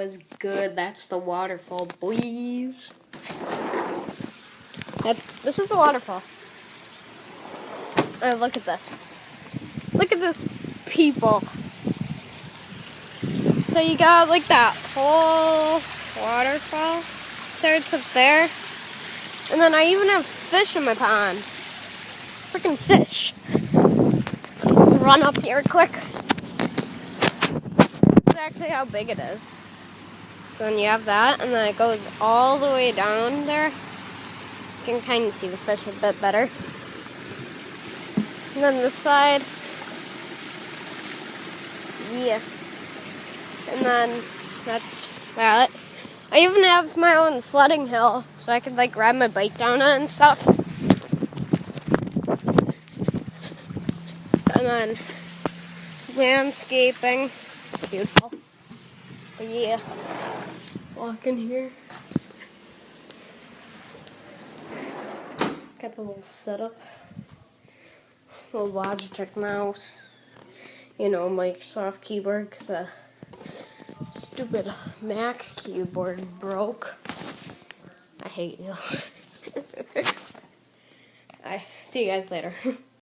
was good? That's the waterfall, boys. This is the waterfall. Oh, look at this. Look at this, people. So you got like that whole waterfall. Starts up there. And then I even have fish in my pond. Freaking fish. Run up here quick. That's actually how big it is. So then you have that, and then it goes all the way down there. You can kind of see the fish a bit better. And then this side. Yeah. And then that's that. I even have my own sledding hill, so I could like ride my bike down it and stuff. And then landscaping. Beautiful. But yeah. Walk in here. Got the little setup. Little Logitech mouse. You know, Microsoft keyboard, because stupid Mac keyboard broke. I hate you. I see you guys later.